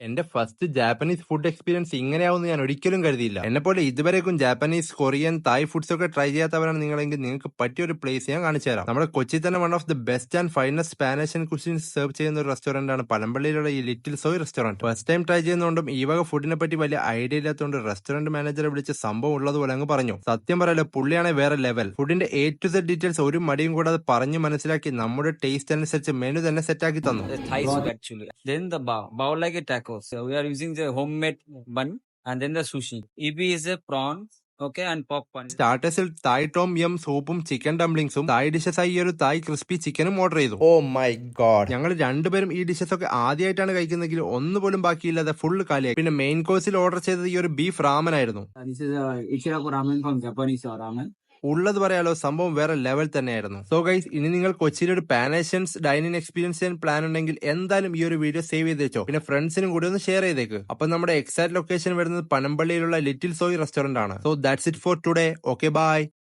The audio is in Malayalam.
എന്റെ ഫസ്റ്റ് ജാപ്പനീസ് ഫുഡ് എക്സ്പീരിയൻസ് ഇങ്ങനെയാവുമെന്ന് ഞാൻ ഒരിക്കലും കരുതിയില്ല. എന്നെപ്പോലെ ഇതുവരേക്കും ജാപ്പനീസ്, കൊറിയൻ, തായ് ഫുഡ്സ് ഒക്കെ ട്രൈ ചെയ്യാത്തവരാണ് നിങ്ങളെങ്കിൽ നിങ്ങൾക്ക് പറ്റിയ ഒരു പ്ലേസ് ഞാൻ കാണിച്ചു തരാം. നമ്മുടെ കൊച്ചി തന്നെ one of the best and finest Spanish and cuisines serve ചെയ്യുന്ന ഒരു റെസ്റ്റോറന്റ് ആണ് പനമ്പള്ളിയിലുള്ള ഈ Little Soy restaurant. First time try ചെയ്യുന്നതുകൊണ്ടും ഈ വക ഫുഡിനെ പറ്റി വലിയ ഐഡിയ ഇല്ലാത്തതുകൊണ്ട് റെസ്റ്റോറന്റ് മാനേജറെ വിളിച്ച് സംഭവം ഉള്ളതുപോലെ അങ്ങ് പറഞ്ഞു. സത്യം പറയല്ലോ, പുള്ളിയാണ് വേറെ ലെവൽ. ഫുഡിന്റെ A to Z ഡീറ്റെയിൽസ് ഒരു മടിയും കൂടാതെ പറഞ്ഞു മനസ്സിലാക്കി നമ്മുടെ ടേസ്റ്റ് അനുസരിച്ച് മെനു തന്നെ സെറ്റാക്കി തന്നു. The Thai soup actually. Then the bao. Bao like a tacos. So we are using the homemade bun and then the sushi. Ebi is a prawns. Okay, and popcorn. സ്റ്റാർട്ടേഴ്സിൽ തായ് ടോം യം സൂപ്പും ചിക്കൻ ഡംപ്ലിങ്സും തായ് ഡിഷസ് ആയി ഒരു തായ് ക്രിസ്പി ചിക്കനും ഓർഡർ ചെയ്തു. Oh my god. ഞങ്ങൾ രണ്ടുപേരും ഈ ഡിഷസ് ഒക്കെ ആദ്യമായിട്ടാണ് കഴിക്കുന്നെങ്കിൽ ഒന്നുപോലും ബാക്കിയില്ലാതെ ഫുൾ കാലിയായി. പിന്നെ മെയിൻ കോഴ്സിൽ ഓർഡർ ചെയ്തത് ഈ ഒരു ബീഫ് റാമൻ ആയിരുന്നു. This is a Ichiraku ramen from Japanese ramen. ഉള്ളത് പറയാലോ, സംഭവം വേറെ ലെവൽ തന്നെയായിരുന്നു. സോ ഗൈസ്, ഇനി നിങ്ങൾ കൊച്ചിയിൽ ഒരു പാൻ ഏഷ്യൻസ് ഡൈനിങ് എക്സ്പീരിയൻസ് ചെയ്യാൻ പ്ലാൻ ഉണ്ടെങ്കിൽ എന്തായാലും ഈ ഒരു വീഡിയോ സേവ് ചെയ്ത് വെച്ചോ. പിന്നെ ഫ്രണ്ട്സിനും കൂടി ഒന്ന് ഷെയർ ചെയ്തേക്ക്. അപ്പൊ നമ്മുടെ എക്സാക്ട് ലൊക്കേഷൻ വരുന്നത് പനമ്പള്ളിയിലുള്ള ലിറ്റിൽ സോയ് റെസ്റ്റോറന്റ് ആണ്. So that's it for today. Okay, by.